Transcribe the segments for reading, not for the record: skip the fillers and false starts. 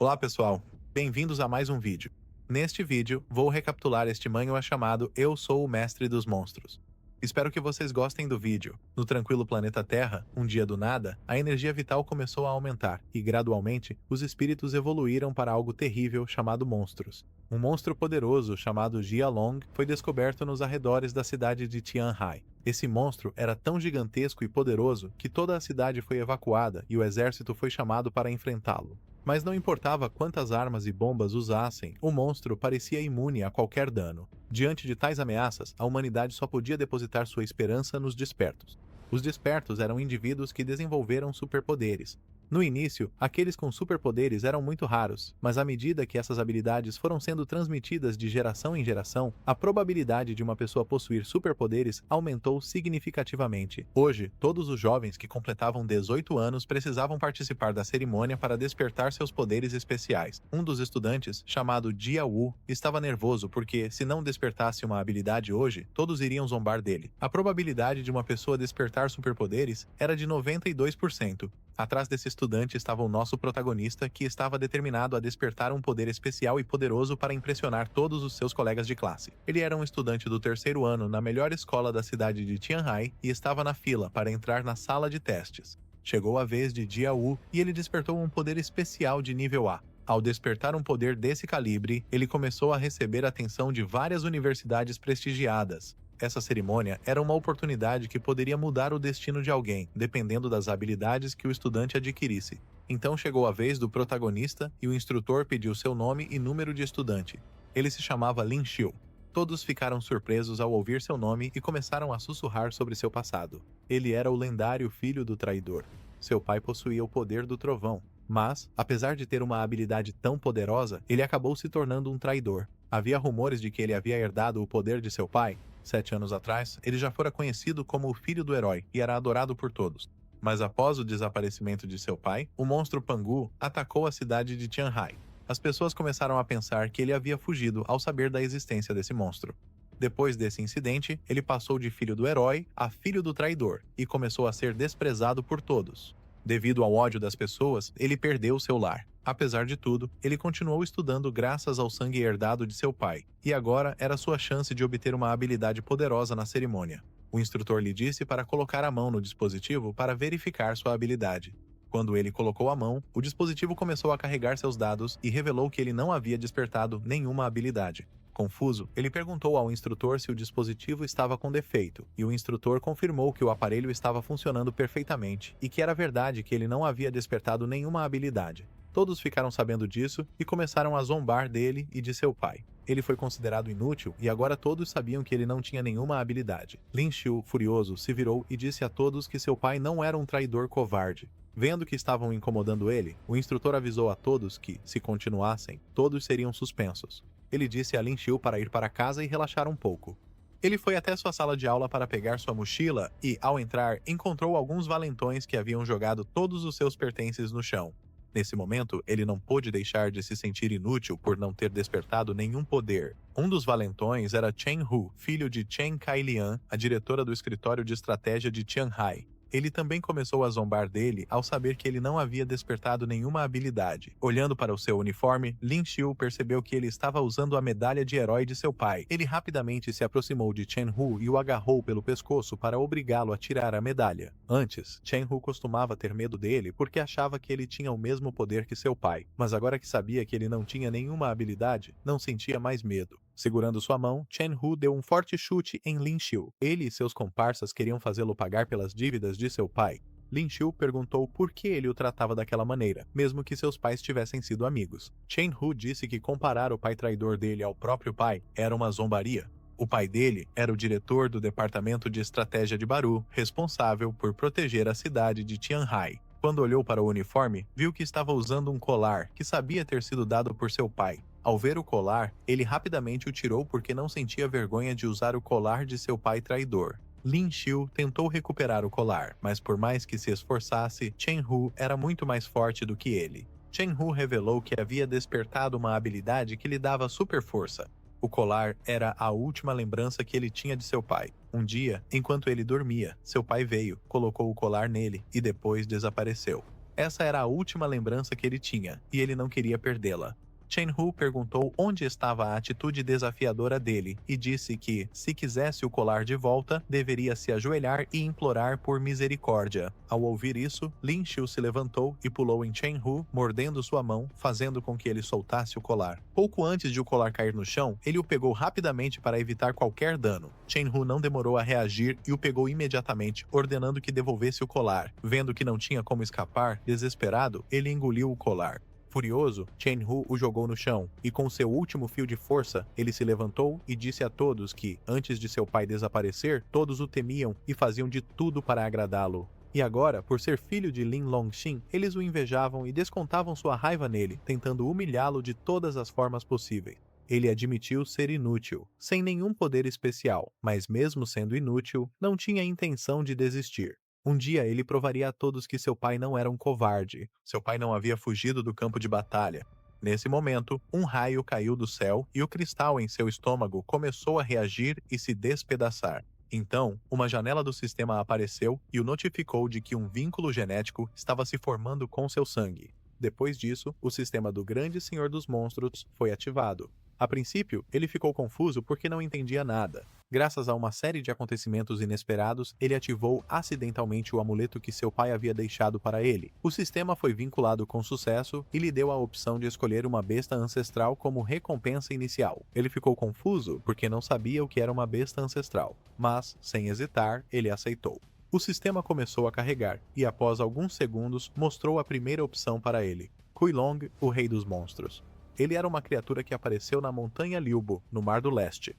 Olá pessoal, bem-vindos a mais um vídeo. Neste vídeo, vou recapitular este manhwa chamado Eu Sou o Mestre dos Monstros. Espero que vocês gostem do vídeo. No tranquilo planeta Terra, um dia do nada, a energia vital começou a aumentar e, gradualmente, os espíritos evoluíram para algo terrível chamado monstros. Um monstro poderoso chamado Jialong foi descoberto nos arredores da cidade de Tianhai. Esse monstro era tão gigantesco e poderoso que toda a cidade foi evacuada e o exército foi chamado para enfrentá-lo. Mas não importava quantas armas e bombas usassem, o monstro parecia imune a qualquer dano. Diante de tais ameaças, a humanidade só podia depositar sua esperança nos despertos. Os despertos eram indivíduos que desenvolveram superpoderes. No início, aqueles com superpoderes eram muito raros, mas à medida que essas habilidades foram sendo transmitidas de geração em geração, a probabilidade de uma pessoa possuir superpoderes aumentou significativamente. Hoje, todos os jovens que completavam 18 anos precisavam participar da cerimônia para despertar seus poderes especiais. Um dos estudantes, chamado Jia Wu, estava nervoso porque, se não despertasse uma habilidade hoje, todos iriam zombar dele. A probabilidade de uma pessoa despertar superpoderes era de 92%. Atrás desse estudante estava o nosso protagonista, que estava determinado a despertar um poder especial e poderoso para impressionar todos os seus colegas de classe. Ele era um estudante do terceiro ano na melhor escola da cidade de Tianhai e estava na fila para entrar na sala de testes. Chegou a vez de Jia Wu e ele despertou um poder especial de nível A. Ao despertar um poder desse calibre, ele começou a receber a atenção de várias universidades prestigiadas. Essa cerimônia era uma oportunidade que poderia mudar o destino de alguém, dependendo das habilidades que o estudante adquirisse. Então chegou a vez do protagonista e o instrutor pediu seu nome e número de estudante. Ele se chamava Lin Xiu. Todos ficaram surpresos ao ouvir seu nome e começaram a sussurrar sobre seu passado. Ele era o lendário filho do traidor. Seu pai possuía o poder do trovão. Mas, apesar de ter uma habilidade tão poderosa, ele acabou se tornando um traidor. Havia rumores de que ele havia herdado o poder de seu pai. 7 anos atrás, ele já fora conhecido como o filho do herói e era adorado por todos. Mas após o desaparecimento de seu pai, o monstro Pangu atacou a cidade de Tianhai. As pessoas começaram a pensar que ele havia fugido ao saber da existência desse monstro. Depois desse incidente, ele passou de filho do herói a filho do traidor e começou a ser desprezado por todos. Devido ao ódio das pessoas, ele perdeu seu lar. Apesar de tudo, ele continuou estudando graças ao sangue herdado de seu pai, e agora era sua chance de obter uma habilidade poderosa na cerimônia. O instrutor lhe disse para colocar a mão no dispositivo para verificar sua habilidade. Quando ele colocou a mão, o dispositivo começou a carregar seus dados e revelou que ele não havia despertado nenhuma habilidade. Confuso, ele perguntou ao instrutor se o dispositivo estava com defeito, e o instrutor confirmou que o aparelho estava funcionando perfeitamente e que era verdade que ele não havia despertado nenhuma habilidade. Todos ficaram sabendo disso e começaram a zombar dele e de seu pai. Ele foi considerado inútil e agora todos sabiam que ele não tinha nenhuma habilidade. Lin Xiu, furioso, se virou e disse a todos que seu pai não era um traidor covarde. Vendo que estavam incomodando ele, o instrutor avisou a todos que, se continuassem, todos seriam suspensos. Ele disse a Lin Xiu para ir para casa e relaxar um pouco. Ele foi até sua sala de aula para pegar sua mochila e, ao entrar, encontrou alguns valentões que haviam jogado todos os seus pertences no chão. Nesse momento, ele não pôde deixar de se sentir inútil por não ter despertado nenhum poder. Um dos valentões era Chen Hu, filho de Chen Kailian, a diretora do escritório de estratégia de Tianhai. Ele também começou a zombar dele ao saber que ele não havia despertado nenhuma habilidade. Olhando para o seu uniforme, Lin Xiu percebeu que ele estava usando a medalha de herói de seu pai. Ele rapidamente se aproximou de Chen Hu e o agarrou pelo pescoço para obrigá-lo a tirar a medalha. Antes, Chen Hu costumava ter medo dele porque achava que ele tinha o mesmo poder que seu pai, mas agora que sabia que ele não tinha nenhuma habilidade, não sentia mais medo. Segurando sua mão, Chen Hu deu um forte chute em Lin Xiu. Ele e seus comparsas queriam fazê-lo pagar pelas dívidas de seu pai. Lin Xiu perguntou por que ele o tratava daquela maneira, mesmo que seus pais tivessem sido amigos. Chen Hu disse que comparar o pai traidor dele ao próprio pai era uma zombaria. O pai dele era o diretor do departamento de estratégia de Baru, responsável por proteger a cidade de Tianhai. Quando olhou para o uniforme, viu que estava usando um colar que sabia ter sido dado por seu pai. Ao ver o colar, ele rapidamente o tirou porque não sentia vergonha de usar o colar de seu pai traidor. Lin Xiu tentou recuperar o colar, mas por mais que se esforçasse, Chen Hu era muito mais forte do que ele. Chen Hu revelou que havia despertado uma habilidade que lhe dava super força. O colar era a última lembrança que ele tinha de seu pai. Um dia, enquanto ele dormia, seu pai veio, colocou o colar nele e depois desapareceu. Essa era a última lembrança que ele tinha, e ele não queria perdê-la. Chen-Hu perguntou onde estava a atitude desafiadora dele e disse que, se quisesse o colar de volta, deveria se ajoelhar e implorar por misericórdia. Ao ouvir isso, Lin Xiu se levantou e pulou em Chen-Hu, mordendo sua mão, fazendo com que ele soltasse o colar. Pouco antes de o colar cair no chão, ele o pegou rapidamente para evitar qualquer dano. Chen-Hu não demorou a reagir e o pegou imediatamente, ordenando que devolvesse o colar. Vendo que não tinha como escapar, desesperado, ele engoliu o colar. Furioso, Chen-Hu o jogou no chão, e com seu último fio de força, ele se levantou e disse a todos que, antes de seu pai desaparecer, todos o temiam e faziam de tudo para agradá-lo. E agora, por ser filho de Lin Longxin, eles o invejavam e descontavam sua raiva nele, tentando humilhá-lo de todas as formas possíveis. Ele admitiu ser inútil, sem nenhum poder especial, mas mesmo sendo inútil, não tinha intenção de desistir. Um dia ele provaria a todos que seu pai não era um covarde. Seu pai não havia fugido do campo de batalha. Nesse momento, um raio caiu do céu e o cristal em seu estômago começou a reagir e se despedaçar. Então, uma janela do sistema apareceu e o notificou de que um vínculo genético estava se formando com seu sangue. Depois disso, o sistema do Grande Senhor dos Monstros foi ativado. A princípio, ele ficou confuso porque não entendia nada. Graças a uma série de acontecimentos inesperados, ele ativou acidentalmente o amuleto que seu pai havia deixado para ele. O sistema foi vinculado com sucesso e lhe deu a opção de escolher uma besta ancestral como recompensa inicial. Ele ficou confuso porque não sabia o que era uma besta ancestral, mas, sem hesitar, ele aceitou. O sistema começou a carregar e, após alguns segundos, mostrou a primeira opção para ele: Kuilong, o Rei dos Monstros. Ele era uma criatura que apareceu na Montanha Liubo, no Mar do Leste.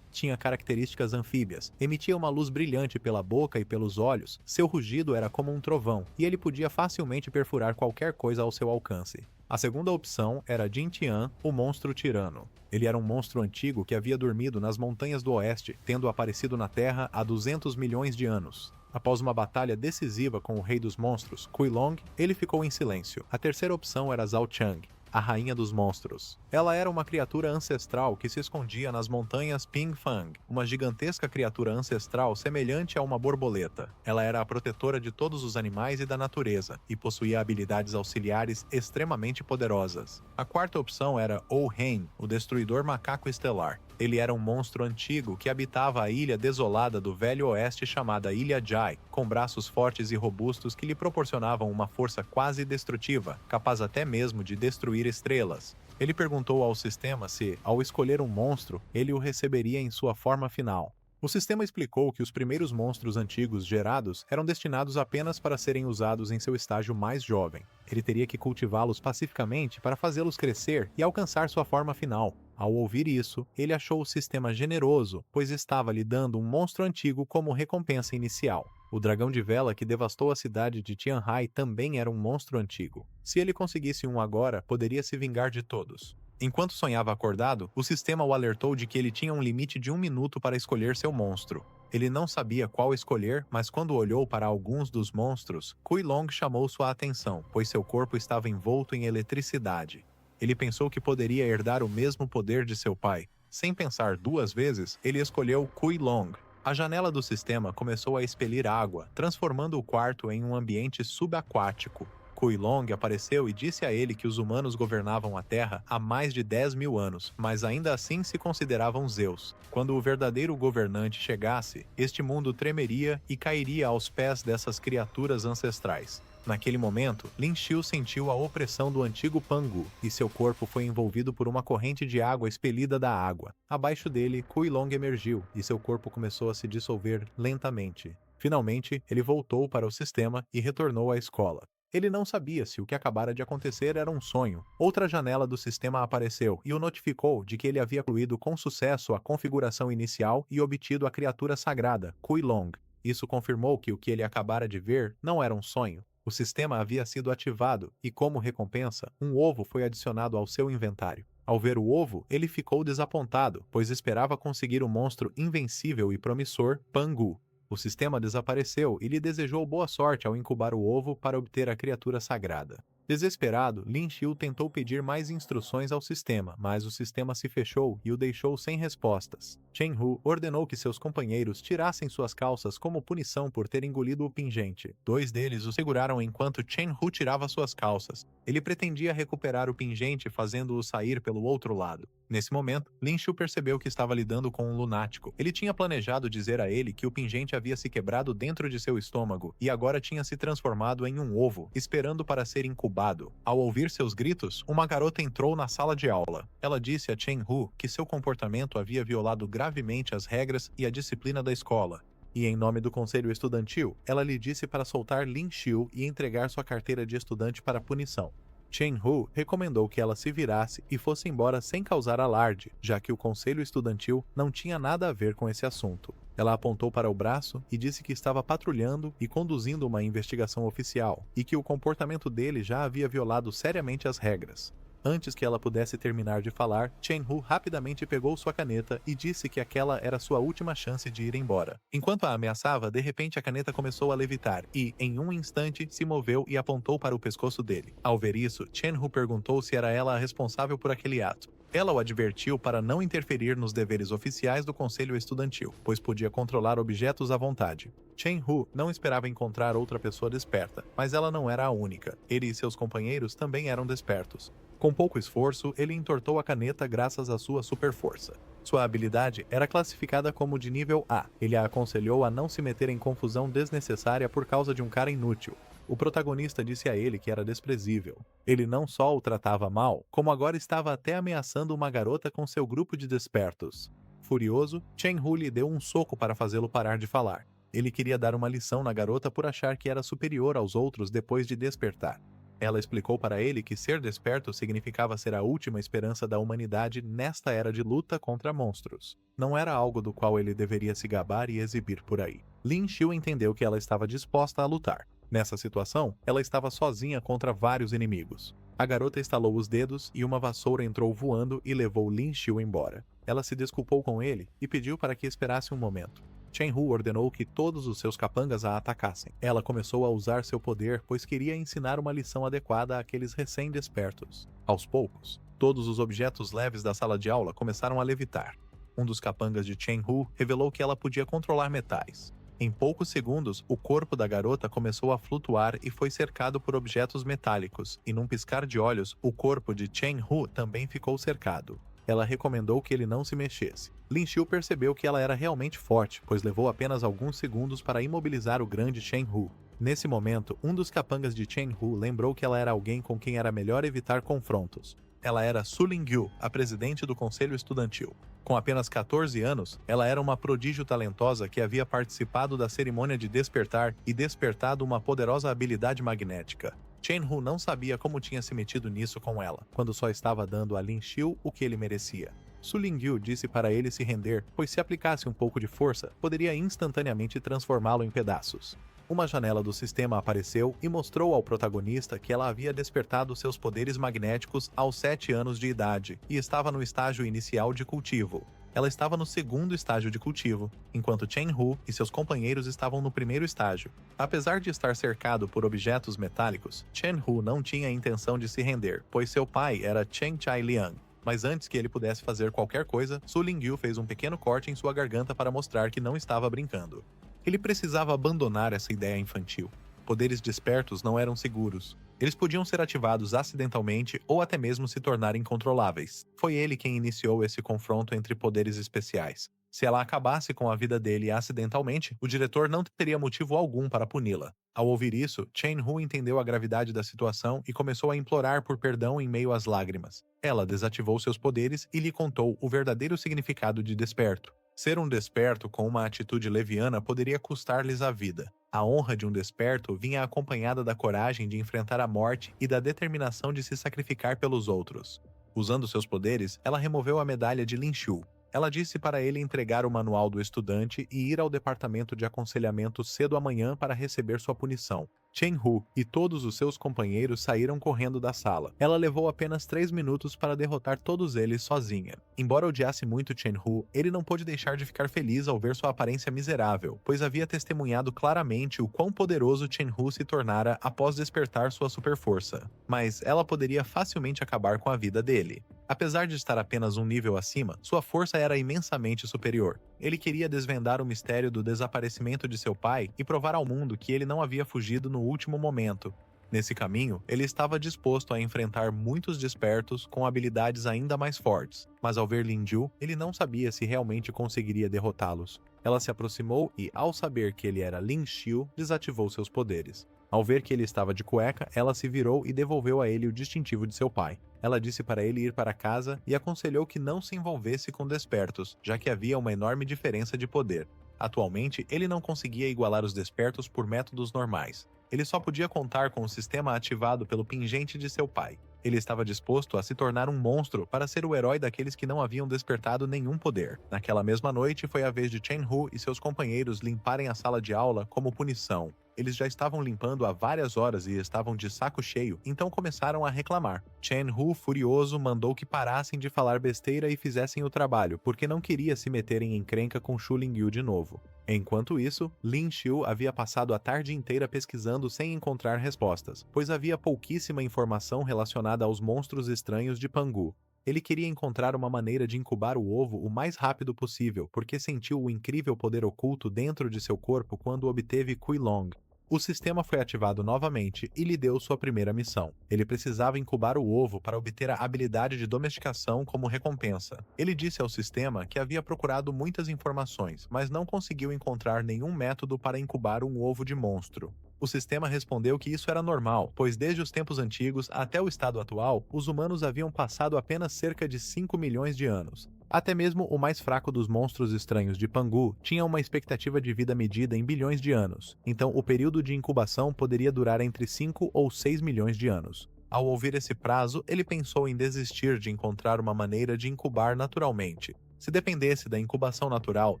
Tinha características anfíbias, emitia uma luz brilhante pela boca e pelos olhos, seu rugido era como um trovão, e ele podia facilmente perfurar qualquer coisa ao seu alcance. A segunda opção era Jin Tian, o monstro tirano. Ele era um monstro antigo que havia dormido nas montanhas do oeste, tendo aparecido na Terra há 200 milhões de anos. Após uma batalha decisiva com o Rei dos Monstros, Kuilong, ele ficou em silêncio. A terceira opção era Zhao Chang, a Rainha dos Monstros. Ela era uma criatura ancestral que se escondia nas montanhas Pingfang, uma gigantesca criatura ancestral semelhante a uma borboleta. Ela era a protetora de todos os animais e da natureza, e possuía habilidades auxiliares extremamente poderosas. A quarta opção era O-Hen, o Destruidor Macaco Estelar. Ele era um monstro antigo que habitava a ilha desolada do Velho Oeste chamada Ilha Jai, com braços fortes e robustos que lhe proporcionavam uma força quase destrutiva, capaz até mesmo de destruir estrelas. Ele perguntou ao sistema se, ao escolher um monstro, ele o receberia em sua forma final. O sistema explicou que os primeiros monstros antigos gerados eram destinados apenas para serem usados em seu estágio mais jovem. Ele teria que cultivá-los pacificamente para fazê-los crescer e alcançar sua forma final. Ao ouvir isso, ele achou o sistema generoso, pois estava lhe dando um monstro antigo como recompensa inicial. O dragão de vela que devastou a cidade de Tianhai também era um monstro antigo. Se ele conseguisse um agora, poderia se vingar de todos. Enquanto sonhava acordado, o sistema o alertou de que ele tinha um limite de 1 minuto para escolher seu monstro. Ele não sabia qual escolher, mas quando olhou para alguns dos monstros, Kuilong chamou sua atenção, pois seu corpo estava envolto em eletricidade. Ele pensou que poderia herdar o mesmo poder de seu pai. Sem pensar duas vezes, ele escolheu Kuilong. A janela do sistema começou a expelir água, transformando o quarto em um ambiente subaquático. Kuilong apareceu e disse a ele que os humanos governavam a Terra há mais de 10 mil anos, mas ainda assim se consideravam Zeus. Quando o verdadeiro governante chegasse, este mundo tremeria e cairia aos pés dessas criaturas ancestrais. Naquele momento, Lin Xiu sentiu a opressão do antigo Pangu, e seu corpo foi envolvido por uma corrente de água expelida da água. Abaixo dele, Kuilong emergiu, e seu corpo começou a se dissolver lentamente. Finalmente, ele voltou para o sistema e retornou à escola. Ele não sabia se o que acabara de acontecer era um sonho. Outra janela do sistema apareceu e o notificou de que ele havia concluído com sucesso a configuração inicial e obtido a criatura sagrada, Kuilong. Isso confirmou que o que ele acabara de ver não era um sonho. O sistema havia sido ativado e, como recompensa, um ovo foi adicionado ao seu inventário. Ao ver o ovo, ele ficou desapontado, pois esperava conseguir o monstro invencível e promissor Pangu. O sistema desapareceu e lhe desejou boa sorte ao incubar o ovo para obter a criatura sagrada. Desesperado, Lin Xiu tentou pedir mais instruções ao sistema, mas o sistema se fechou e o deixou sem respostas. Chen Hu ordenou que seus companheiros tirassem suas calças como punição por ter engolido o pingente. Dois deles o seguraram enquanto Chen Hu tirava suas calças. Ele pretendia recuperar o pingente fazendo-o sair pelo outro lado. Nesse momento, Lin Xiu percebeu que estava lidando com um lunático. Ele tinha planejado dizer a ele que o pingente havia se quebrado dentro de seu estômago e agora tinha se transformado em um ovo, esperando para ser incubado. Ao ouvir seus gritos, uma garota entrou na sala de aula. Ela disse a Chen Hu que seu comportamento havia violado gravemente as regras e a disciplina da escola. E em nome do conselho estudantil, ela lhe disse para soltar Lin Xiu e entregar sua carteira de estudante para punição. Chen Hu recomendou que ela se virasse e fosse embora sem causar alarde, já que o conselho estudantil não tinha nada a ver com esse assunto. Ela apontou para o braço e disse que estava patrulhando e conduzindo uma investigação oficial, e que o comportamento dele já havia violado seriamente as regras. Antes que ela pudesse terminar de falar, Chen Hu rapidamente pegou sua caneta e disse que aquela era sua última chance de ir embora. Enquanto a ameaçava, de repente a caneta começou a levitar e, em um instante, se moveu e apontou para o pescoço dele. Ao ver isso, Chen Hu perguntou se era ela a responsável por aquele ato. Ela o advertiu para não interferir nos deveres oficiais do conselho estudantil, pois podia controlar objetos à vontade. Chen Hu não esperava encontrar outra pessoa desperta, mas ela não era a única. Ele e seus companheiros também eram despertos. Com pouco esforço, ele entortou a caneta graças à sua superforça. Sua habilidade era classificada como de nível A. Ele a aconselhou a não se meter em confusão desnecessária por causa de um cara inútil. O protagonista disse a ele que era desprezível. Ele não só o tratava mal, como agora estava até ameaçando uma garota com seu grupo de despertos. Furioso, Chen Hu lhe deu um soco para fazê-lo parar de falar. Ele queria dar uma lição na garota por achar que era superior aos outros depois de despertar. Ela explicou para ele que ser desperto significava ser a última esperança da humanidade nesta era de luta contra monstros. Não era algo do qual ele deveria se gabar e exibir por aí. Lin Xiu entendeu que ela estava disposta a lutar. Nessa situação, ela estava sozinha contra vários inimigos. A garota estalou os dedos e uma vassoura entrou voando e levou Lin Xiu embora. Ela se desculpou com ele e pediu para que esperasse um momento. Chen Hu ordenou que todos os seus capangas a atacassem. Ela começou a usar seu poder, pois queria ensinar uma lição adequada àqueles recém-despertos. Aos poucos, todos os objetos leves da sala de aula começaram a levitar. Um dos capangas de Chen Hu revelou que ela podia controlar metais. Em poucos segundos, o corpo da garota começou a flutuar e foi cercado por objetos metálicos, e num piscar de olhos, o corpo de Chen Hu também ficou cercado. Ela recomendou que ele não se mexesse. Lin Xiu percebeu que ela era realmente forte, pois levou apenas alguns segundos para imobilizar o grande Chen Hu. Nesse momento, um dos capangas de Chen Hu lembrou que ela era alguém com quem era melhor evitar confrontos. Ela era Su Lingyu, a presidente do conselho estudantil. Com apenas 14 anos, ela era uma prodígio talentosa que havia participado da cerimônia de despertar e despertado uma poderosa habilidade magnética. Chen Hu não sabia como tinha se metido nisso com ela, quando só estava dando a Lin Xiu o que ele merecia. Su Lingyu disse para ele se render, pois se aplicasse um pouco de força, poderia instantaneamente transformá-lo em pedaços. Uma janela do sistema apareceu e mostrou ao protagonista que ela havia despertado seus poderes magnéticos aos 7 anos de idade e estava no estágio inicial de cultivo. Ela estava no segundo estágio de cultivo, enquanto Chen Hu e seus companheiros estavam no primeiro estágio. Apesar de estar cercado por objetos metálicos, Chen Hu não tinha a intenção de se render, pois seu pai era Chen Chai Liang. Mas antes que ele pudesse fazer qualquer coisa, Su Lingyu fez um pequeno corte em sua garganta para mostrar que não estava brincando. Ele precisava abandonar essa ideia infantil. Poderes despertos não eram seguros. Eles podiam ser ativados acidentalmente ou até mesmo se tornarem incontroláveis. Foi ele quem iniciou esse confronto entre poderes especiais. Se ela acabasse com a vida dele acidentalmente, o diretor não teria motivo algum para puni-la. Ao ouvir isso, Chen Hu entendeu a gravidade da situação e começou a implorar por perdão em meio às lágrimas. Ela desativou seus poderes e lhe contou o verdadeiro significado de desperto. Ser um desperto com uma atitude leviana poderia custar-lhes a vida. A honra de um desperto vinha acompanhada da coragem de enfrentar a morte e da determinação de se sacrificar pelos outros. Usando seus poderes, ela removeu a medalha de Lin Xiu. Ela disse para ele entregar o manual do estudante e ir ao departamento de aconselhamento cedo amanhã para receber sua punição. Chen Hu e todos os seus companheiros saíram correndo da sala. Ela levou apenas 3 minutos para derrotar todos eles sozinha. Embora odiasse muito Chen Hu, ele não pôde deixar de ficar feliz ao ver sua aparência miserável, pois havia testemunhado claramente o quão poderoso Chen Hu se tornara após despertar sua super força. Mas ela poderia facilmente acabar com a vida dele. Apesar de estar apenas um nível acima, sua força era imensamente superior. Ele queria desvendar o mistério do desaparecimento de seu pai e provar ao mundo que ele não havia fugido no último momento. Nesse caminho, ele estava disposto a enfrentar muitos despertos com habilidades ainda mais fortes, mas ao ver Lin Ju, ele não sabia se realmente conseguiria derrotá-los. Ela se aproximou e, ao saber que ele era Lin Xiu, desativou seus poderes. Ao ver que ele estava de cueca, ela se virou e devolveu a ele o distintivo de seu pai. Ela disse para ele ir para casa e aconselhou que não se envolvesse com despertos, já que havia uma enorme diferença de poder. Atualmente, ele não conseguia igualar os despertos por métodos normais. Ele só podia contar com o sistema ativado pelo pingente de seu pai. Ele estava disposto a se tornar um monstro para ser o herói daqueles que não haviam despertado nenhum poder. Naquela mesma noite, foi a vez de Chen Hu e seus companheiros limparem a sala de aula como punição. Eles já estavam limpando há várias horas e estavam de saco cheio, então começaram a reclamar. Chen Hu, furioso, mandou que parassem de falar besteira e fizessem o trabalho, porque não queria se meterem em encrenca com Shu Lingyu de novo. Enquanto isso, Lin Xiu havia passado a tarde inteira pesquisando sem encontrar respostas, pois havia pouquíssima informação relacionada aos monstros estranhos de Pangu. Ele queria encontrar uma maneira de incubar o ovo o mais rápido possível, porque sentiu o incrível poder oculto dentro de seu corpo quando obteve Kuilong. O sistema foi ativado novamente e lhe deu sua primeira missão. Ele precisava incubar o ovo para obter a habilidade de domesticação como recompensa. Ele disse ao sistema que havia procurado muitas informações, mas não conseguiu encontrar nenhum método para incubar um ovo de monstro. O sistema respondeu que isso era normal, pois desde os tempos antigos até o estado atual, os humanos haviam passado apenas cerca de 5 milhões de anos. Até mesmo o mais fraco dos monstros estranhos de Pangu tinha uma expectativa de vida medida em bilhões de anos, então o período de incubação poderia durar entre 5 ou 6 milhões de anos. Ao ouvir esse prazo, ele pensou em desistir de encontrar uma maneira de incubar naturalmente. Se dependesse da incubação natural,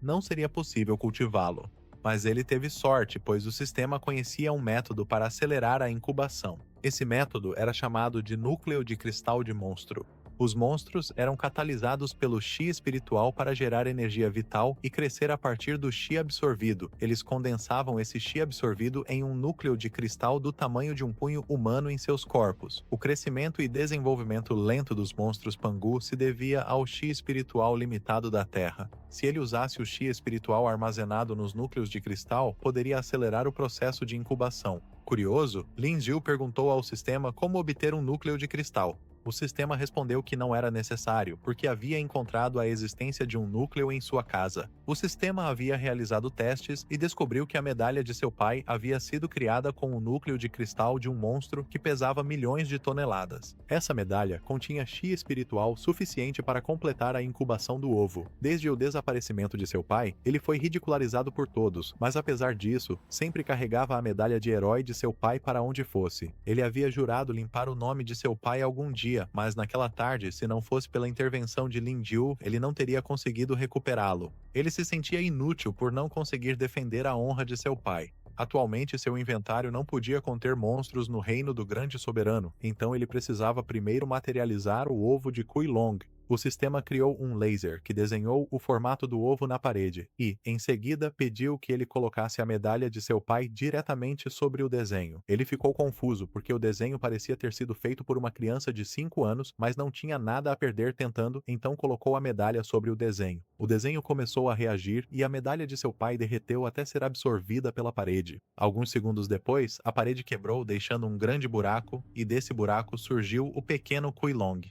não seria possível cultivá-lo. Mas ele teve sorte, pois o sistema conhecia um método para acelerar a incubação. Esse método era chamado de núcleo de cristal de monstro. Os monstros eram catalisados pelo Qi espiritual para gerar energia vital e crescer a partir do Qi absorvido. Eles condensavam esse Qi absorvido em um núcleo de cristal do tamanho de um punho humano em seus corpos. O crescimento e desenvolvimento lento dos monstros Pangu se devia ao Qi espiritual limitado da Terra. Se ele usasse o Qi espiritual armazenado nos núcleos de cristal, poderia acelerar o processo de incubação. Curioso, Lin Xiu perguntou ao sistema como obter um núcleo de cristal. O sistema respondeu que não era necessário, porque havia encontrado a existência de um núcleo em sua casa. O sistema havia realizado testes e descobriu que a medalha de seu pai havia sido criada com o núcleo de cristal de um monstro que pesava milhões de toneladas. Essa medalha continha Qi espiritual suficiente para completar a incubação do ovo. Desde o desaparecimento de seu pai, ele foi ridicularizado por todos, mas apesar disso, sempre carregava a medalha de herói de seu pai para onde fosse. Ele havia jurado limpar o nome de seu pai algum dia, mas naquela tarde, se não fosse pela intervenção de Lin Xiu, ele não teria conseguido recuperá-lo. Ele se sentia inútil por não conseguir defender a honra de seu pai. Atualmente, seu inventário não podia conter monstros no reino do grande soberano, então ele precisava primeiro materializar o ovo de Kuilong. O sistema criou um laser que desenhou o formato do ovo na parede e, em seguida, pediu que ele colocasse a medalha de seu pai diretamente sobre o desenho. Ele ficou confuso porque o desenho parecia ter sido feito por uma criança de 5 anos, mas não tinha nada a perder tentando, então colocou a medalha sobre o desenho. O desenho começou a reagir e a medalha de seu pai derreteu até ser absorvida pela parede. Alguns segundos depois, a parede quebrou, deixando um grande buraco, e desse buraco surgiu o pequeno Kuilong.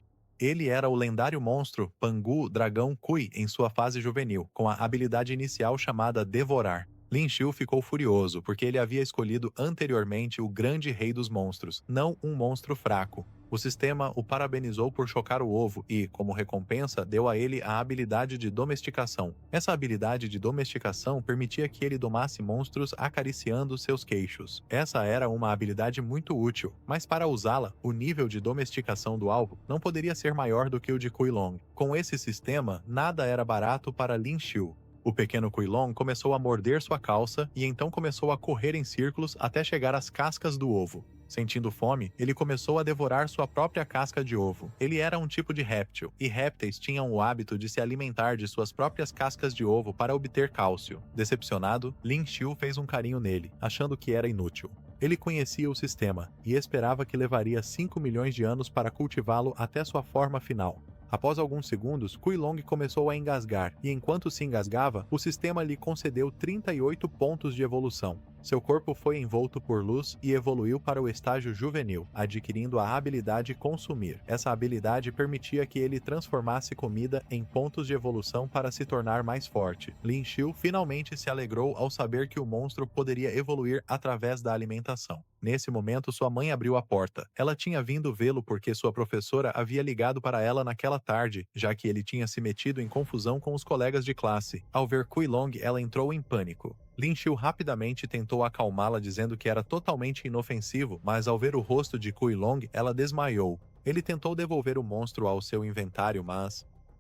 Ele era o lendário monstro Pangu Dragão Kui em sua fase juvenil, com a habilidade inicial chamada Devorar. Lin Xiu ficou furioso, porque ele havia escolhido anteriormente o grande rei dos monstros, não um monstro fraco. O sistema o parabenizou por chocar o ovo e, como recompensa, deu a ele a habilidade de domesticação. Essa habilidade de domesticação permitia que ele domasse monstros acariciando seus queixos. Essa era uma habilidade muito útil, mas para usá-la, o nível de domesticação do alvo não poderia ser maior do que o de Kuilong. Com esse sistema, nada era barato para Lin Xiu. O pequeno Quilong começou a morder sua calça e então começou a correr em círculos até chegar às cascas do ovo. Sentindo fome, ele começou a devorar sua própria casca de ovo. Ele era um tipo de réptil, e répteis tinham o hábito de se alimentar de suas próprias cascas de ovo para obter cálcio. Decepcionado, Lin Xiu fez um carinho nele, achando que era inútil. Ele conhecia o sistema e esperava que levaria 5 milhões de anos para cultivá-lo até sua forma final. Após alguns segundos, Quilong começou a engasgar, e enquanto se engasgava, o sistema lhe concedeu 38 pontos de evolução. Seu corpo foi envolto por luz e evoluiu para o estágio juvenil, adquirindo a habilidade Consumir. Essa habilidade permitia que ele transformasse comida em pontos de evolução para se tornar mais forte. Lin Xiu finalmente se alegrou ao saber que o monstro poderia evoluir através da alimentação. Nesse momento, sua mãe abriu a porta. Ela tinha vindo vê-lo porque sua professora havia ligado para ela naquela tarde, já que ele tinha se metido em confusão com os colegas de classe. Ao ver Quilong, ela entrou em pânico. Lin Xiu rapidamente tentou acalmá-la dizendo que era totalmente inofensivo, mas ao ver o rosto de Quilong, ela desmaiou. Ele tentou devolver o monstro ao seu inventário,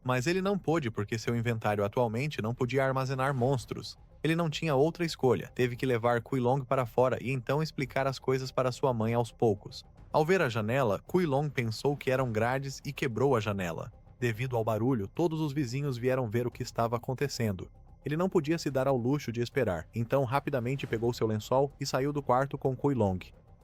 mas ele não pôde porque seu inventário atualmente não podia armazenar monstros. Ele não tinha outra escolha, teve que levar Quilong para fora e então explicar as coisas para sua mãe aos poucos. Ao ver a janela, Quilong pensou que eram grades e quebrou a janela. Devido ao barulho, todos os vizinhos vieram ver o que estava acontecendo. Ele não podia se dar ao luxo de esperar, então rapidamente pegou seu lençol e saiu do quarto com Quilong.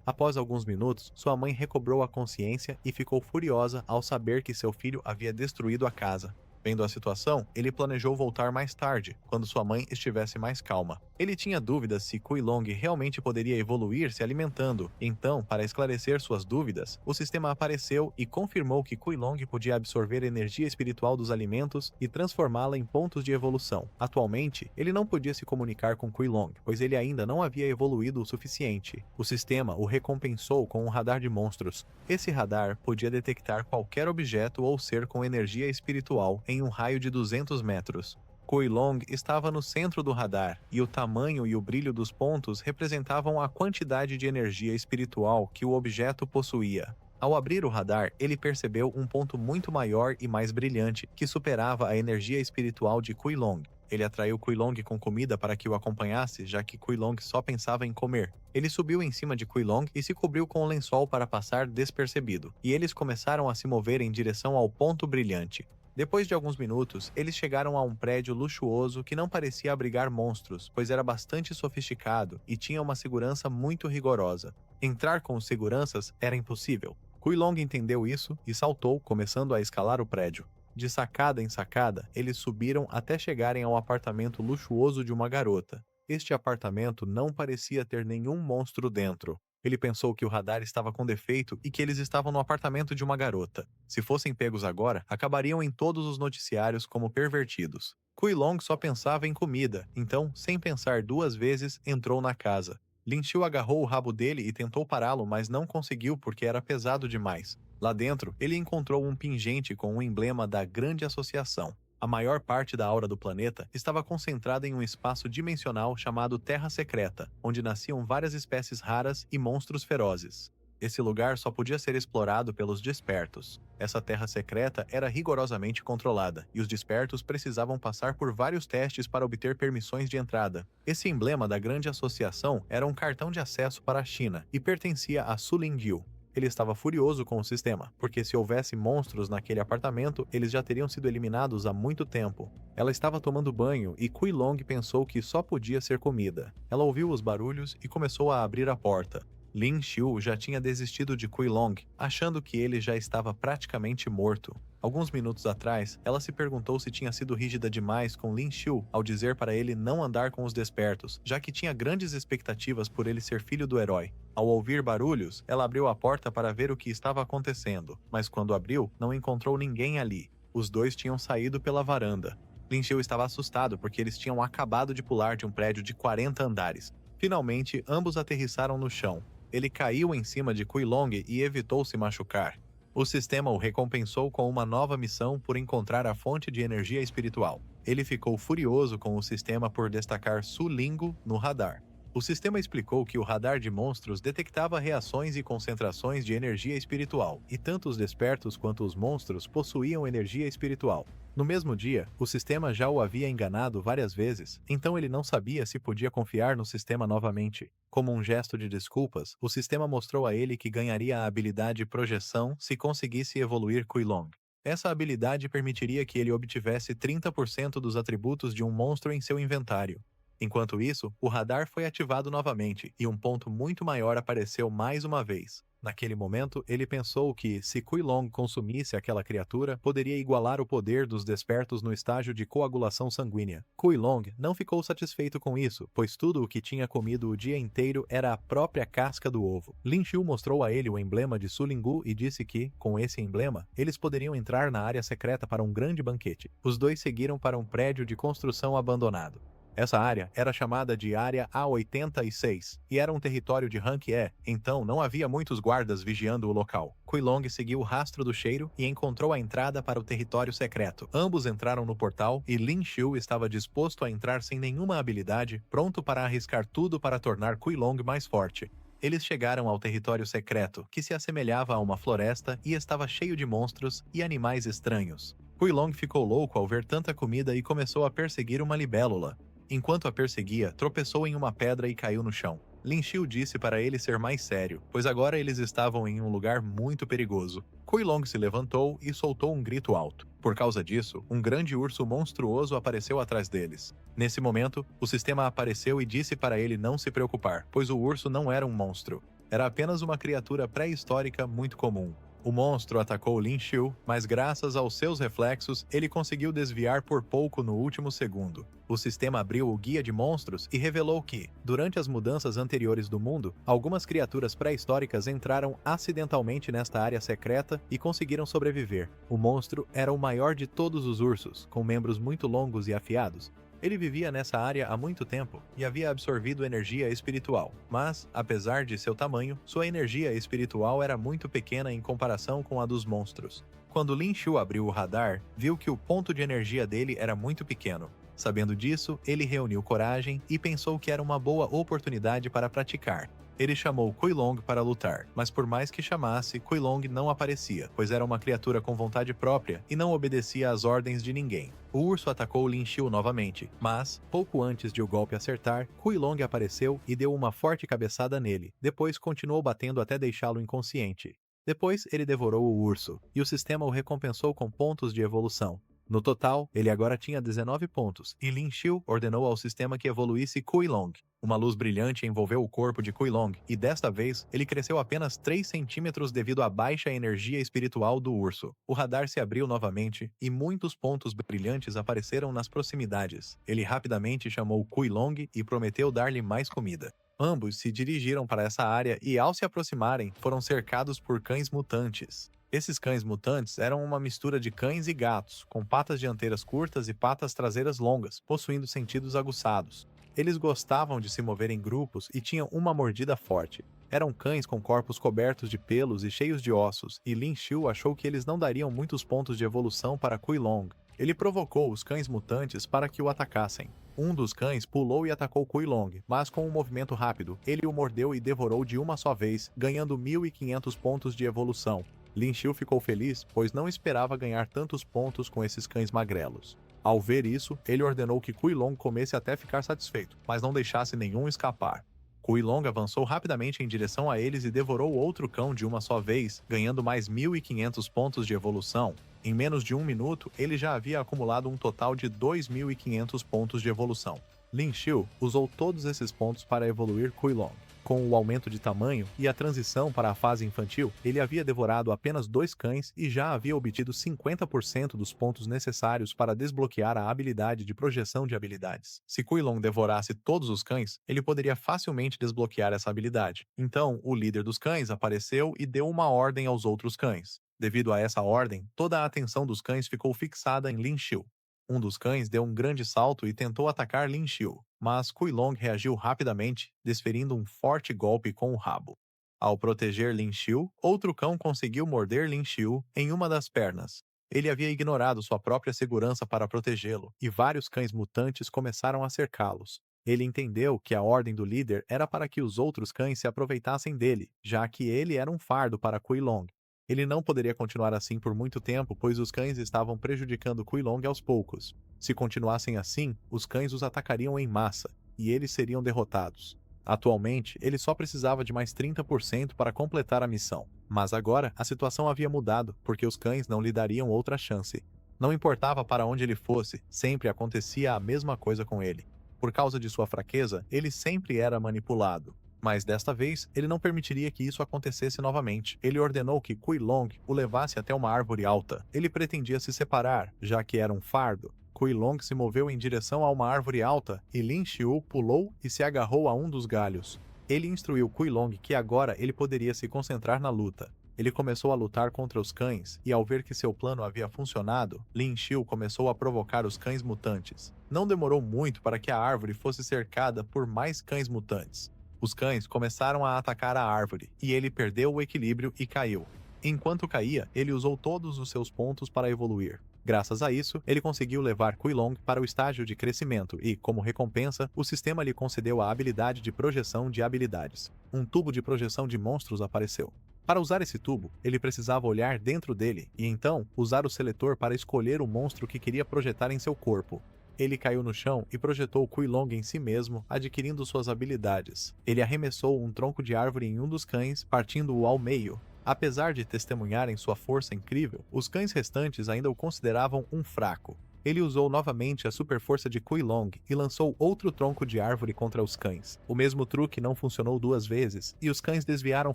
Após alguns minutos, sua mãe recobrou a consciência e ficou furiosa ao saber que seu filho havia destruído a casa. Vendo a situação, ele planejou voltar mais tarde, quando sua mãe estivesse mais calma. Ele tinha dúvidas se Quilong realmente poderia evoluir se alimentando, então, para esclarecer suas dúvidas, o sistema apareceu e confirmou que Quilong podia absorver energia espiritual dos alimentos e transformá-la em pontos de evolução. Atualmente, ele não podia se comunicar com Quilong, pois ele ainda não havia evoluído o suficiente. O sistema o recompensou com um radar de monstros. Esse radar podia detectar qualquer objeto ou ser com energia espiritual em um raio de 200 metros. Quilong estava no centro do radar, e o tamanho e o brilho dos pontos representavam a quantidade de energia espiritual que o objeto possuía. Ao abrir o radar, ele percebeu um ponto muito maior e mais brilhante, que superava a energia espiritual de Quilong. Ele atraiu Quilong com comida para que o acompanhasse, já que Quilong só pensava em comer. Ele subiu em cima de Quilong e se cobriu com o lençol para passar despercebido, e eles começaram a se mover em direção ao ponto brilhante. Depois de alguns minutos, eles chegaram a um prédio luxuoso que não parecia abrigar monstros, pois era bastante sofisticado e tinha uma segurança muito rigorosa. Entrar com os seguranças era impossível. Quilong entendeu isso e saltou, começando a escalar o prédio. De sacada em sacada, eles subiram até chegarem ao apartamento luxuoso de uma garota. Este apartamento não parecia ter nenhum monstro dentro. Ele pensou que o radar estava com defeito e que eles estavam no apartamento de uma garota. Se fossem pegos agora, acabariam em todos os noticiários como pervertidos. Quilong só pensava em comida, então, sem pensar duas vezes, entrou na casa. Lin Xiu agarrou o rabo dele e tentou pará-lo, mas não conseguiu porque era pesado demais. Lá dentro, ele encontrou um pingente com o emblema da Grande Associação. A maior parte da aura do planeta estava concentrada em um espaço dimensional chamado Terra Secreta, onde nasciam várias espécies raras e monstros ferozes. Esse lugar só podia ser explorado pelos despertos. Essa Terra Secreta era rigorosamente controlada, e os despertos precisavam passar por vários testes para obter permissões de entrada. Esse emblema da Grande Associação era um cartão de acesso para a China, e pertencia a Su Lingyu. Ele estava furioso com o sistema, porque se houvesse monstros naquele apartamento, eles já teriam sido eliminados há muito tempo. Ela estava tomando banho e Quilong pensou que só podia ser comida. Ela ouviu os barulhos e começou a abrir a porta. Lin Xiu já tinha desistido de Quilong, achando que ele já estava praticamente morto. Alguns minutos atrás, ela se perguntou se tinha sido rígida demais com Lin Xiu ao dizer para ele não andar com os despertos, já que tinha grandes expectativas por ele ser filho do herói. Ao ouvir barulhos, ela abriu a porta para ver o que estava acontecendo, mas quando abriu, não encontrou ninguém ali. Os dois tinham saído pela varanda. Lin Xiu estava assustado porque eles tinham acabado de pular de um prédio de 40 andares. Finalmente, ambos aterrissaram no chão. Ele caiu em cima de Quilong e evitou se machucar. O sistema o recompensou com uma nova missão por encontrar a fonte de energia espiritual. Ele ficou furioso com o sistema por destacar Su Lingyu no radar. O sistema explicou que o radar de monstros detectava reações e concentrações de energia espiritual, e tanto os despertos quanto os monstros possuíam energia espiritual. No mesmo dia, o sistema já o havia enganado várias vezes, então ele não sabia se podia confiar no sistema novamente. Como um gesto de desculpas, o sistema mostrou a ele que ganharia a habilidade Projeção se conseguisse evoluir Kuilong. Essa habilidade permitiria que ele obtivesse 30% dos atributos de um monstro em seu inventário. Enquanto isso, o radar foi ativado novamente e um ponto muito maior apareceu mais uma vez. Naquele momento, ele pensou que, se Kuilong consumisse aquela criatura, poderia igualar o poder dos despertos no estágio de coagulação sanguínea. Kuilong não ficou satisfeito com isso, pois tudo o que tinha comido o dia inteiro era a própria casca do ovo. Lin Xiu mostrou a ele o emblema de Sulingu e disse que, com esse emblema, eles poderiam entrar na área secreta para um grande banquete. Os dois seguiram para um prédio de construção abandonado. Essa área era chamada de Área A86 e era um território de rank E, então não havia muitos guardas vigiando o local. Kuilong seguiu o rastro do cheiro e encontrou a entrada para o território secreto. Ambos entraram no portal e Lin Xiu estava disposto a entrar sem nenhuma habilidade, pronto para arriscar tudo para tornar Kuilong mais forte. Eles chegaram ao território secreto, que se assemelhava a uma floresta e estava cheio de monstros e animais estranhos. Kuilong ficou louco ao ver tanta comida e começou a perseguir uma libélula. Enquanto a perseguia, tropeçou em uma pedra e caiu no chão. Lin Xiu disse para ele ser mais sério, pois agora eles estavam em um lugar muito perigoso. Kuilong se levantou e soltou um grito alto. Por causa disso, um grande urso monstruoso apareceu atrás deles. Nesse momento, o sistema apareceu e disse para ele não se preocupar, pois o urso não era um monstro. Era apenas uma criatura pré-histórica muito comum. O monstro atacou Lin Xiu, mas graças aos seus reflexos, ele conseguiu desviar por pouco no último segundo. O sistema abriu o guia de monstros e revelou que, durante as mudanças anteriores do mundo, algumas criaturas pré-históricas entraram acidentalmente nesta área secreta e conseguiram sobreviver. O monstro era o maior de todos os ursos, com membros muito longos e afiados. Ele vivia nessa área há muito tempo e havia absorvido energia espiritual, mas, apesar de seu tamanho, sua energia espiritual era muito pequena em comparação com a dos monstros. Quando Lin Xiu abriu o radar, viu que o ponto de energia dele era muito pequeno. Sabendo disso, ele reuniu coragem e pensou que era uma boa oportunidade para praticar. Ele chamou Kuilong para lutar, mas por mais que chamasse, Kuilong não aparecia, pois era uma criatura com vontade própria e não obedecia às ordens de ninguém. O urso atacou Lin Xiu novamente, mas, pouco antes de o golpe acertar, Kuilong apareceu e deu uma forte cabeçada nele, depois continuou batendo até deixá-lo inconsciente. Depois, ele devorou o urso, e o sistema o recompensou com pontos de evolução. No total, ele agora tinha 19 pontos, e Lin Xiu ordenou ao sistema que evoluísse Kuilong. Uma luz brilhante envolveu o corpo de Kuilong, e desta vez, ele cresceu apenas 3 centímetros devido à baixa energia espiritual do urso. O radar se abriu novamente, e muitos pontos brilhantes apareceram nas proximidades. Ele rapidamente chamou Kuilong e prometeu dar-lhe mais comida. Ambos se dirigiram para essa área e, ao se aproximarem, foram cercados por cães mutantes. Esses cães mutantes eram uma mistura de cães e gatos, com patas dianteiras curtas e patas traseiras longas, possuindo sentidos aguçados. Eles gostavam de se mover em grupos e tinham uma mordida forte. Eram cães com corpos cobertos de pelos e cheios de ossos, e Lin Xiu achou que eles não dariam muitos pontos de evolução para Kuilong. Ele provocou os cães mutantes para que o atacassem. Um dos cães pulou e atacou Kuilong, mas com um movimento rápido, ele o mordeu e devorou de uma só vez, ganhando 1.500 pontos de evolução. Lin Xiu ficou feliz, pois não esperava ganhar tantos pontos com esses cães magrelos. Ao ver isso, ele ordenou que Kuilong comesse até ficar satisfeito, mas não deixasse nenhum escapar. Kuilong avançou rapidamente em direção a eles e devorou outro cão de uma só vez, ganhando mais 1.500 pontos de evolução. Em menos de um minuto, ele já havia acumulado um total de 2.500 pontos de evolução. Lin Xiu usou todos esses pontos para evoluir Kuilong. Com o aumento de tamanho e a transição para a fase infantil, ele havia devorado apenas 2 cães e já havia obtido 50% dos pontos necessários para desbloquear a habilidade de projeção de habilidades. Se Kuilong devorasse todos os cães, ele poderia facilmente desbloquear essa habilidade. Então, o líder dos cães apareceu e deu uma ordem aos outros cães. Devido a essa ordem, toda a atenção dos cães ficou fixada em Lin Xiu. Um dos cães deu um grande salto e tentou atacar Lin Xiu, mas Kuilong reagiu rapidamente, desferindo um forte golpe com o rabo. Ao proteger Lin Xiu, outro cão conseguiu morder Lin Xiu em uma das pernas. Ele havia ignorado sua própria segurança para protegê-lo, e vários cães mutantes começaram a cercá-los. Ele entendeu que a ordem do líder era para que os outros cães se aproveitassem dele, já que ele era um fardo para Kuilong. Ele não poderia continuar assim por muito tempo, pois os cães estavam prejudicando Kuilong aos poucos. Se continuassem assim, os cães os atacariam em massa, e eles seriam derrotados. Atualmente, ele só precisava de mais 30% para completar a missão. Mas agora, a situação havia mudado, porque os cães não lhe dariam outra chance. Não importava para onde ele fosse, sempre acontecia a mesma coisa com ele. Por causa de sua fraqueza, ele sempre era manipulado. Mas desta vez, ele não permitiria que isso acontecesse novamente. Ele ordenou que Kuilong o levasse até uma árvore alta. Ele pretendia se separar, já que era um fardo. Kuilong se moveu em direção a uma árvore alta e Lin Xiu pulou e se agarrou a um dos galhos. Ele instruiu Kuilong que agora ele poderia se concentrar na luta. Ele começou a lutar contra os cães, e ao ver que seu plano havia funcionado, Lin Xiu começou a provocar os cães mutantes. Não demorou muito para que a árvore fosse cercada por mais cães mutantes. Os cães começaram a atacar a árvore, e ele perdeu o equilíbrio e caiu. Enquanto caía, ele usou todos os seus pontos para evoluir. Graças a isso, ele conseguiu levar Kuilong para o estágio de crescimento e, como recompensa, o sistema lhe concedeu a habilidade de projeção de habilidades. Um tubo de projeção de monstros apareceu. Para usar esse tubo, ele precisava olhar dentro dele e então usar o seletor para escolher o monstro que queria projetar em seu corpo. Ele caiu no chão e projetou Kuilong em si mesmo, adquirindo suas habilidades. Ele arremessou um tronco de árvore em um dos cães, partindo-o ao meio. Apesar de testemunharem sua força incrível, os cães restantes ainda o consideravam um fraco. Ele usou novamente a super força de Kuilong e lançou outro tronco de árvore contra os cães. O mesmo truque não funcionou 2 vezes e os cães desviaram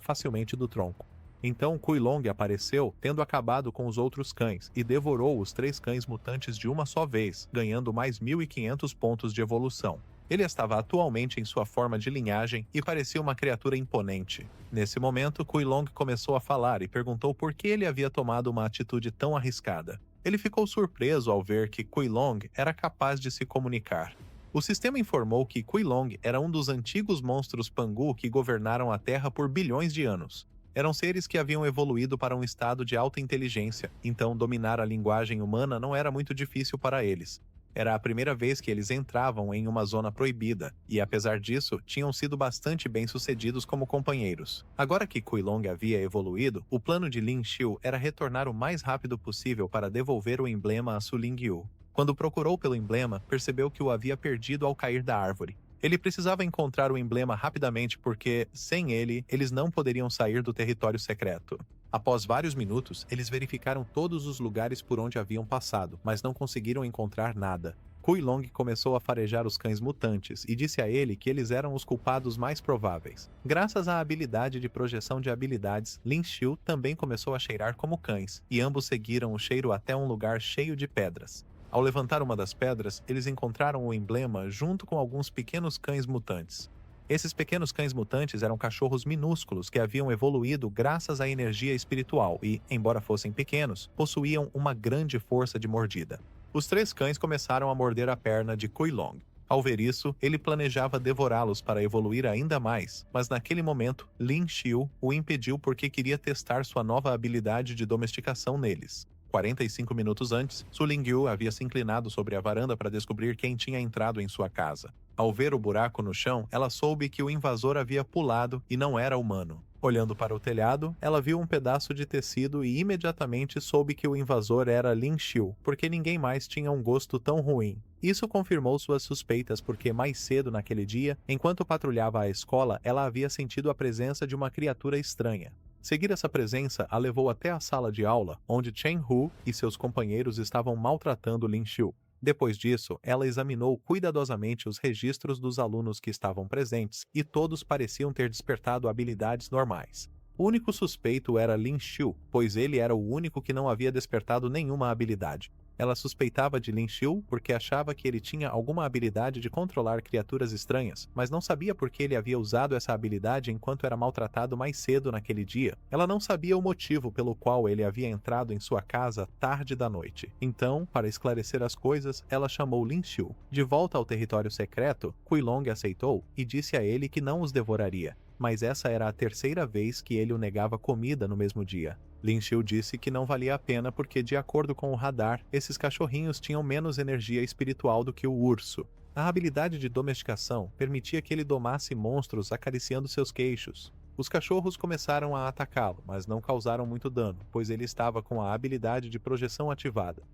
facilmente do tronco. Então Kuilong apareceu, tendo acabado com os outros cães, e devorou os 3 cães mutantes de uma só vez, ganhando mais 1.500 pontos de evolução. Ele estava atualmente em sua forma de linhagem e parecia uma criatura imponente. Nesse momento, Kuilong começou a falar e perguntou por que ele havia tomado uma atitude tão arriscada. Ele ficou surpreso ao ver que Kuilong era capaz de se comunicar. O sistema informou que Kuilong era um dos antigos monstros Pangu que governaram a Terra por bilhões de anos. Eram seres que haviam evoluído para um estado de alta inteligência, então dominar a linguagem humana não era muito difícil para eles. Era a primeira vez que eles entravam em uma zona proibida, e apesar disso, tinham sido bastante bem-sucedidos como companheiros. Agora que Kuilong havia evoluído, o plano de Lin Xiu era retornar o mais rápido possível para devolver o emblema a Su Lingyu. Quando procurou pelo emblema, percebeu que o havia perdido ao cair da árvore. Ele precisava encontrar o emblema rapidamente porque, sem ele, eles não poderiam sair do território secreto. Após vários minutos, eles verificaram todos os lugares por onde haviam passado, mas não conseguiram encontrar nada. Kuilong começou a farejar os cães mutantes e disse a ele que eles eram os culpados mais prováveis. Graças à habilidade de projeção de habilidades, Lin Xiu também começou a cheirar como cães, e ambos seguiram o cheiro até um lugar cheio de pedras. Ao levantar uma das pedras, eles encontraram o emblema junto com alguns pequenos cães mutantes. Esses pequenos cães mutantes eram cachorros minúsculos que haviam evoluído graças à energia espiritual e, embora fossem pequenos, possuíam uma grande força de mordida. Os 3 cães começaram a morder a perna de Kuilong. Ao ver isso, ele planejava devorá-los para evoluir ainda mais, mas naquele momento, Lin Xiu o impediu porque queria testar sua nova habilidade de domesticação neles. 45 minutos antes, Su Lingyu havia se inclinado sobre a varanda para descobrir quem tinha entrado em sua casa. Ao ver o buraco no chão, ela soube que o invasor havia pulado e não era humano. Olhando para o telhado, ela viu um pedaço de tecido e imediatamente soube que o invasor era Lin Xiu, porque ninguém mais tinha um gosto tão ruim. Isso confirmou suas suspeitas porque mais cedo naquele dia, enquanto patrulhava a escola, ela havia sentido a presença de uma criatura estranha. Seguir essa presença a levou até a sala de aula, onde Chen Hu e seus companheiros estavam maltratando Lin Xiu. Depois disso, ela examinou cuidadosamente os registros dos alunos que estavam presentes e todos pareciam ter despertado habilidades normais. O único suspeito era Lin Xiu, pois ele era o único que não havia despertado nenhuma habilidade. Ela suspeitava de Lin Xiu porque achava que ele tinha alguma habilidade de controlar criaturas estranhas, mas não sabia por que ele havia usado essa habilidade enquanto era maltratado mais cedo naquele dia. Ela não sabia o motivo pelo qual ele havia entrado em sua casa tarde da noite. Então, para esclarecer as coisas, ela chamou Lin Xiu. De volta ao território secreto, Kuilong aceitou e disse a ele que não os devoraria. Mas essa era a 3ª vez que ele o negava comida no mesmo dia. Lin Xiu disse que não valia a pena porque, de acordo com o radar, esses cachorrinhos tinham menos energia espiritual do que o urso. A habilidade de domesticação permitia que ele domasse monstros acariciando seus queixos. Os cachorros começaram a atacá-lo, mas não causaram muito dano, pois ele estava com a habilidade de projeção ativada.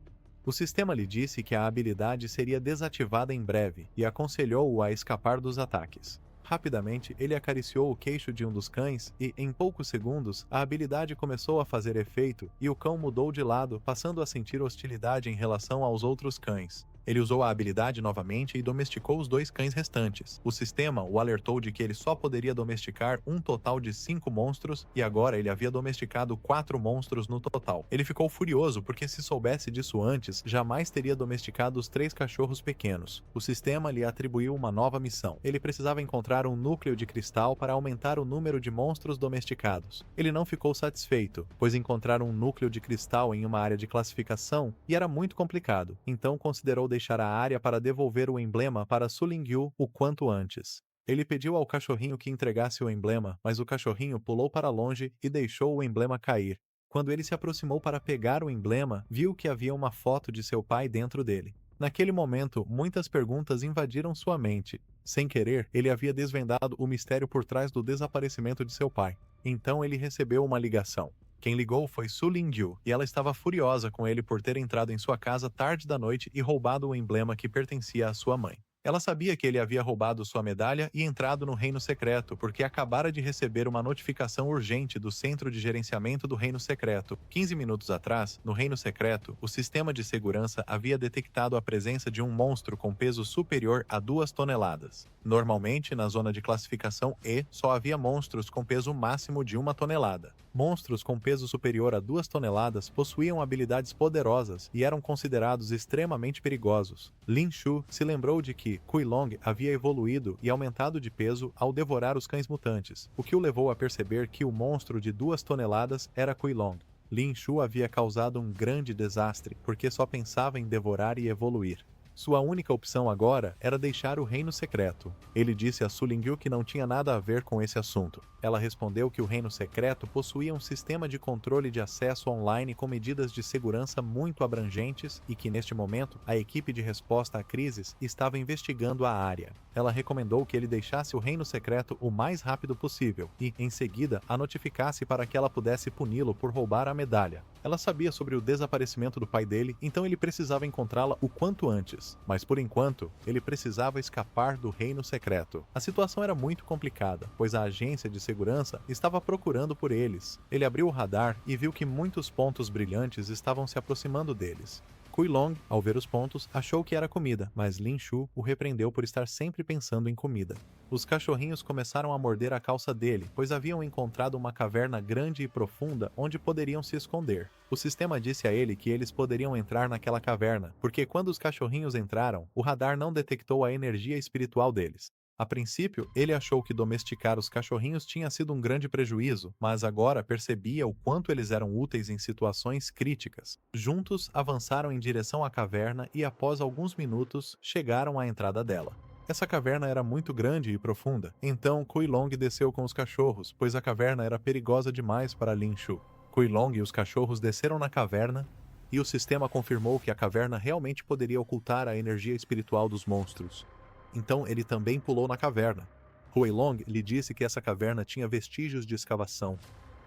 O sistema lhe disse que a habilidade seria desativada em breve e aconselhou-o a escapar dos ataques. Rapidamente, ele acariciou o queixo de um dos cães e, em poucos segundos, a habilidade começou a fazer efeito e o cão mudou de lado, passando a sentir hostilidade em relação aos outros cães. Ele usou a habilidade novamente e domesticou os dois cães restantes. O sistema o alertou de que ele só poderia domesticar um total de 5 monstros e agora ele havia domesticado 4 monstros no total. Ele ficou furioso porque, se soubesse disso antes, jamais teria domesticado os 3 cachorros pequenos. O sistema lhe atribuiu uma nova missão. Ele precisava encontrar um núcleo de cristal para aumentar o número de monstros domesticados. Ele não ficou satisfeito, pois encontrar um núcleo de cristal em uma área de classificação e era muito complicado, então considerou deixar a área para devolver o emblema para Su Lingyu o quanto antes. Ele pediu ao cachorrinho que entregasse o emblema, mas o cachorrinho pulou para longe e deixou o emblema cair. Quando ele se aproximou para pegar o emblema, viu que havia uma foto de seu pai dentro dele. Naquele momento, muitas perguntas invadiram sua mente. Sem querer, ele havia desvendado o mistério por trás do desaparecimento de seu pai. Então ele recebeu uma ligação. Quem ligou foi Su Lingyu, e ela estava furiosa com ele por ter entrado em sua casa tarde da noite e roubado o emblema que pertencia à sua mãe. Ela sabia que ele havia roubado sua medalha e entrado no Reino Secreto, porque acabara de receber uma notificação urgente do Centro de Gerenciamento do Reino Secreto. 15 minutos atrás, no Reino Secreto, o sistema de segurança havia detectado a presença de um monstro com peso superior a 2 toneladas. Normalmente, na zona de classificação E, só havia monstros com peso máximo de 1 tonelada. Monstros com peso superior a 2 toneladas possuíam habilidades poderosas e eram considerados extremamente perigosos. Lin Shu se lembrou de que Kui Long havia evoluído e aumentado de peso ao devorar os cães mutantes, o que o levou a perceber que o monstro de 2 toneladas era Kui Long. Lin Shu havia causado um grande desastre, porque só pensava em devorar e evoluir. Sua única opção agora era deixar o Reino Secreto. Ele disse a Su Lingyu que não tinha nada a ver com esse assunto. Ela respondeu que o Reino Secreto possuía um sistema de controle de acesso online com medidas de segurança muito abrangentes e que, neste momento, a equipe de resposta a crises estava investigando a área. Ela recomendou que ele deixasse o Reino Secreto o mais rápido possível e, em seguida, a notificasse para que ela pudesse puni-lo por roubar a medalha. Ela sabia sobre o desaparecimento do pai dele, então ele precisava encontrá-la o quanto antes. Mas, por enquanto, ele precisava escapar do Reino Secreto. A situação era muito complicada, pois a agência de segurança estava procurando por eles. Ele abriu o radar e viu que muitos pontos brilhantes estavam se aproximando deles. Kui Long, ao ver os pontos, achou que era comida, mas Lin Shu o repreendeu por estar sempre pensando em comida. Os cachorrinhos começaram a morder a calça dele, pois haviam encontrado uma caverna grande e profunda onde poderiam se esconder. O sistema disse a ele que eles poderiam entrar naquela caverna, porque quando os cachorrinhos entraram, o radar não detectou a energia espiritual deles. A princípio, ele achou que domesticar os cachorrinhos tinha sido um grande prejuízo, mas agora percebia o quanto eles eram úteis em situações críticas. Juntos, avançaram em direção à caverna e, após alguns minutos, chegaram à entrada dela. Essa caverna era muito grande e profunda, então Kui Long desceu com os cachorros, pois a caverna era perigosa demais para Lin Shu. Kui Long e os cachorros desceram na caverna, e o sistema confirmou que a caverna realmente poderia ocultar a energia espiritual dos monstros. Então ele também pulou na caverna. Huai Long lhe disse que essa caverna tinha vestígios de escavação.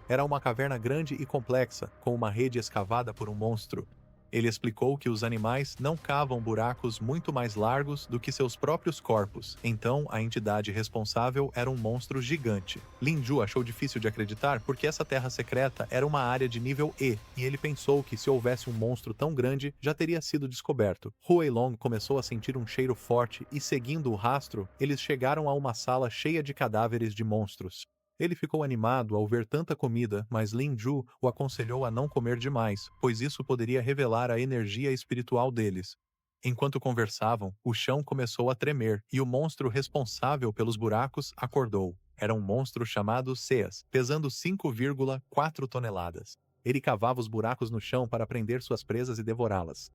Era uma caverna grande e complexa, com uma rede escavada por um monstro. Ele explicou que os animais não cavam buracos muito mais largos do que seus próprios corpos, então a entidade responsável era um monstro gigante. Lin Ju achou difícil de acreditar porque essa terra secreta era uma área de nível E, e ele pensou que se houvesse um monstro tão grande, já teria sido descoberto. Huai Long começou a sentir um cheiro forte e, seguindo o rastro, eles chegaram a uma sala cheia de cadáveres de monstros. Ele ficou animado ao ver tanta comida, mas Lin Ju o aconselhou a não comer demais, pois isso poderia revelar a energia espiritual deles. Enquanto conversavam, o chão começou a tremer e o monstro responsável pelos buracos acordou. Era um monstro chamado Seas, pesando 5,4 toneladas. Ele cavava os buracos no chão para prender suas presas e devorá-las.